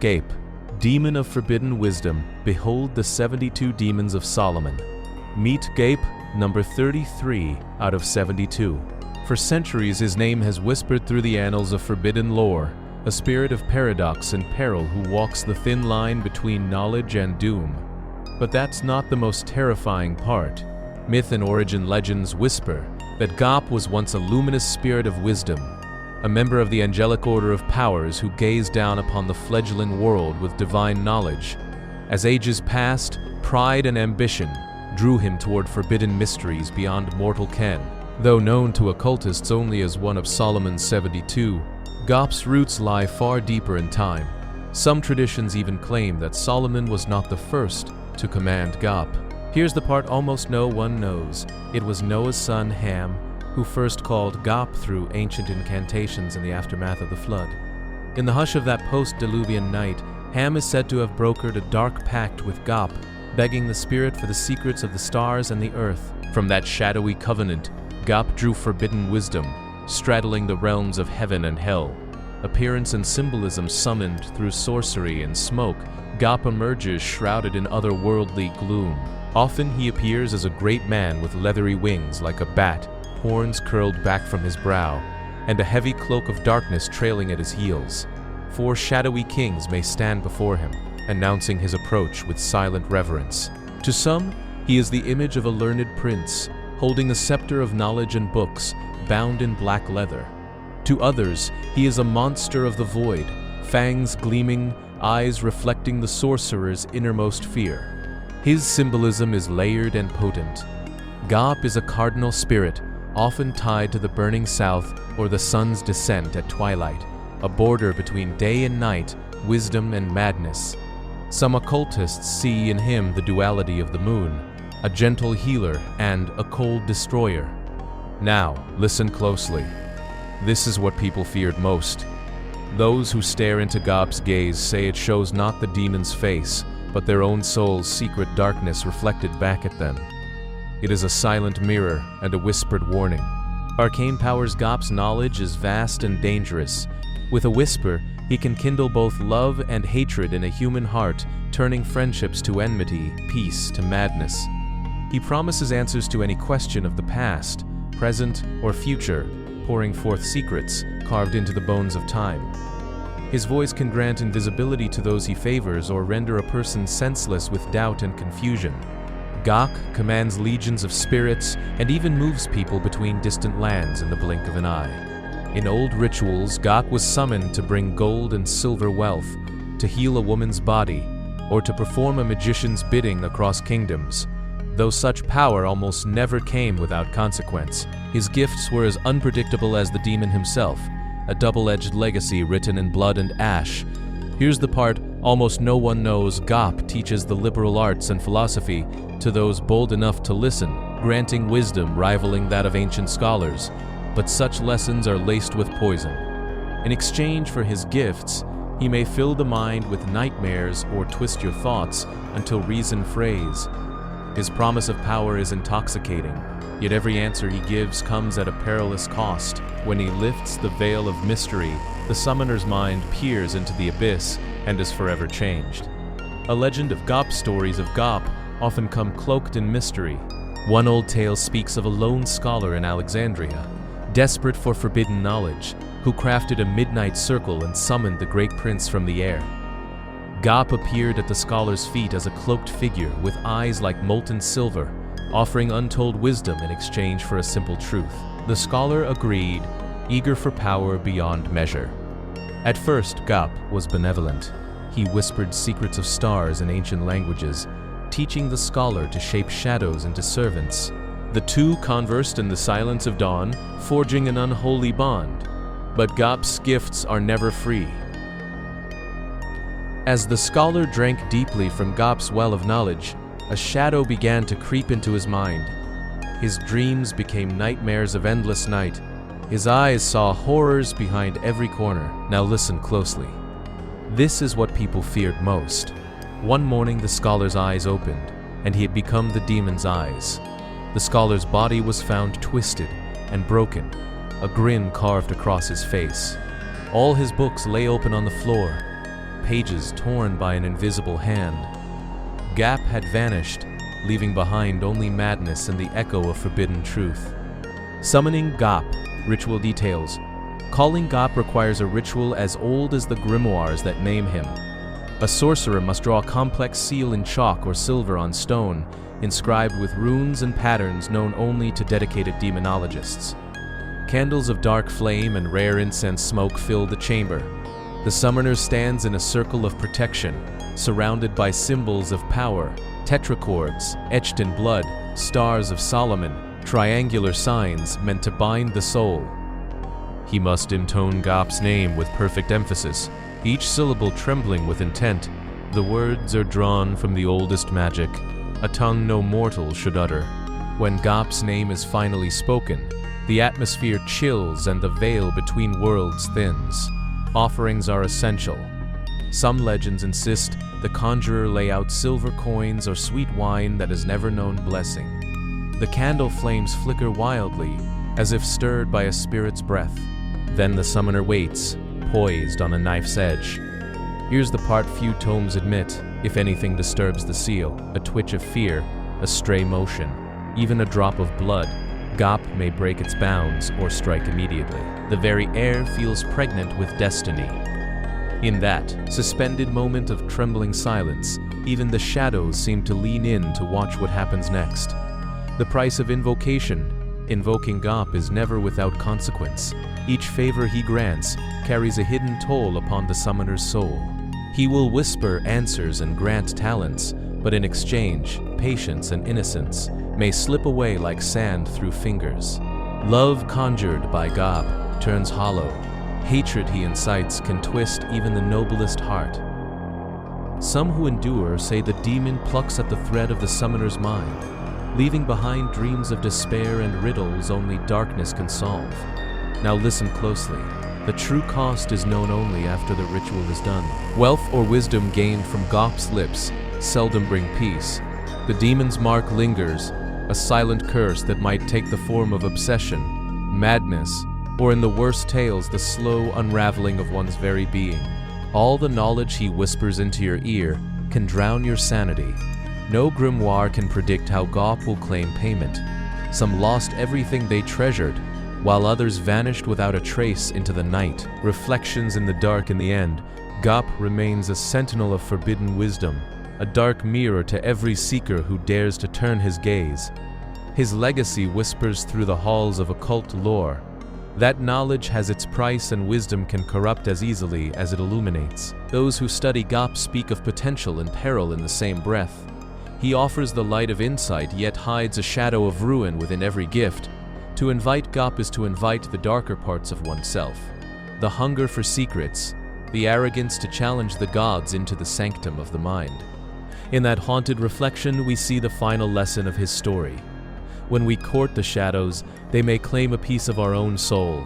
Gaap, demon of forbidden wisdom, behold the 72 demons of Solomon. Meet Gaap, number 33 out of 72. For centuries his name has whispered through the annals of forbidden lore, a spirit of paradox and peril who walks the thin line between knowledge and doom. But that's not the most terrifying part. Myth and origin legends whisper that Gaap was once a luminous spirit of wisdom, a member of the angelic order of powers who gazed down upon the fledgling world with divine knowledge. As ages passed, pride and ambition drew him toward forbidden mysteries beyond mortal ken. Though known to occultists only as one of Solomon's 72, Gaap's roots lie far deeper in time. Some traditions even claim that Solomon was not the first to command Gaap. Here's the part almost no one knows. It was Noah's son Ham who first called Gaap through ancient incantations in the aftermath of the flood. In the hush of that post-Diluvian night, Ham is said to have brokered a dark pact with Gaap, begging the spirit for the secrets of the stars and the earth. From that shadowy covenant, Gaap drew forbidden wisdom, straddling the realms of heaven and hell. Appearance and symbolism summoned through sorcery and smoke, Gaap emerges shrouded in otherworldly gloom. Often he appears as a great man with leathery wings like a bat, horns curled back from his brow, and a heavy cloak of darkness trailing at his heels. 4 shadowy kings may stand before him, announcing his approach with silent reverence. To some, he is the image of a learned prince, holding a scepter of knowledge and books, bound in black leather. To others, he is a monster of the void, fangs gleaming, eyes reflecting the sorcerer's innermost fear. His symbolism is layered and potent. Gaap is a cardinal spirit, often tied to the burning south or the sun's descent at twilight, a border between day and night, wisdom and madness. Some occultists see in him the duality of the moon, a gentle healer and a cold destroyer. Now, listen closely. This is what people feared most. Those who stare into Gaap's gaze say it shows not the demon's face, but their own soul's secret darkness reflected back at them. It is a silent mirror and a whispered warning. Arcane Power's Gaap's knowledge is vast and dangerous. With a whisper, he can kindle both love and hatred in a human heart, turning friendships to enmity, peace to madness. He promises answers to any question of the past, present, or future, pouring forth secrets carved into the bones of time. His voice can grant invisibility to those he favors or render a person senseless with doubt and confusion. Gaap commands legions of spirits and even moves people between distant lands in the blink of an eye. In old rituals, Gaap was summoned to bring gold and silver wealth, to heal a woman's body, or to perform a magician's bidding across kingdoms. Though such power almost never came without consequence, his gifts were as unpredictable as the demon himself, a double-edged legacy written in blood and ash. Here's the part almost no one knows. Gaap teaches the liberal arts and philosophy to those bold enough to listen, granting wisdom rivaling that of ancient scholars. But such lessons are laced with poison. In exchange for his gifts, he may fill the mind with nightmares or twist your thoughts until reason frays. His promise of power is intoxicating, yet every answer he gives comes at a perilous cost. When he lifts the veil of mystery, the summoner's mind peers into the abyss and is forever changed. A legend of Gaap stories of Gaap often come cloaked in mystery. One old tale speaks of a lone scholar in Alexandria, desperate for forbidden knowledge, who crafted a midnight circle and summoned the great prince from the air. Gaap appeared at the scholar's feet as a cloaked figure with eyes like molten silver, offering untold wisdom in exchange for a simple truth. The scholar agreed, eager for power beyond measure. At first, Gaap was benevolent. He whispered secrets of stars in ancient languages, teaching the scholar to shape shadows into servants. The two conversed in the silence of dawn, forging an unholy bond. But Gaap's gifts are never free. As the scholar drank deeply from Gaap's well of knowledge, a shadow began to creep into his mind. His dreams became nightmares of endless night. His eyes saw horrors behind every corner. Now listen closely. This is what people feared most. One morning the scholar's eyes opened, and he had become the demon's eyes. The scholar's body was found twisted and broken, a grin carved across his face. All his books lay open on the floor. pages torn by an invisible hand. Gaap had vanished, leaving behind only madness and the echo of forbidden truth. Summoning Gaap. Ritual details. Calling Gaap requires a ritual as old as the grimoires that name him. A sorcerer must draw a complex seal in chalk or silver on stone, inscribed with runes and patterns known only to dedicated demonologists. Candles of dark flame and rare incense smoke fill the chamber. The summoner stands in a circle of protection, surrounded by symbols of power, tetrachords etched in blood, stars of Solomon, triangular signs meant to bind the soul. He must intone Gaap's name with perfect emphasis, each syllable trembling with intent. The words are drawn from the oldest magic, a tongue no mortal should utter. When Gaap's name is finally spoken, the atmosphere chills and the veil between worlds thins. Offerings are essential. Some legends insist the conjurer lay out silver coins or sweet wine that has never known blessing. The candle flames flicker wildly, as if stirred by a spirit's breath. Then the summoner waits, poised on a knife's edge. Here's the part few tomes admit. If anything disturbs the seal, a twitch of fear, a stray motion, even a drop of blood, Gaap may break its bounds or strike immediately. The very air feels pregnant with destiny. In that suspended moment of trembling silence, even the shadows seem to lean in to watch what happens next. The price of invocation. Invoking Gaap is never without consequence. Each favor he grants carries a hidden toll upon the summoner's soul. He will whisper answers and grant talents, but in exchange, patience and innocence may slip away like sand through fingers. Love conjured by Gaap turns hollow. Hatred he incites can twist even the noblest heart. Some who endure say the demon plucks at the thread of the summoner's mind, leaving behind dreams of despair and riddles only darkness can solve. Now listen closely. The true cost is known only after the ritual is done. Wealth or wisdom gained from Gaap's lips seldom bring peace. The demon's mark lingers, a silent curse that might take the form of obsession, madness, or in the worst tales, the slow unraveling of one's very being. All the knowledge he whispers into your ear can drown your sanity. No grimoire can predict how Gaap will claim payment. Some lost everything they treasured, while others vanished without a trace into the night. Reflections in the dark in the end, Gaap remains a sentinel of forbidden wisdom, a dark mirror to every seeker who dares to turn his gaze. His legacy whispers through the halls of occult lore. That knowledge has its price, and wisdom can corrupt as easily as it illuminates. Those who study Gaap speak of potential and peril in the same breath. He offers the light of insight, yet hides a shadow of ruin within every gift. To invite Gaap is to invite the darker parts of oneself. The hunger for secrets, the arrogance to challenge the gods into the sanctum of the mind. In that haunted reflection, we see the final lesson of his story. When we court the shadows, they may claim a piece of our own soul.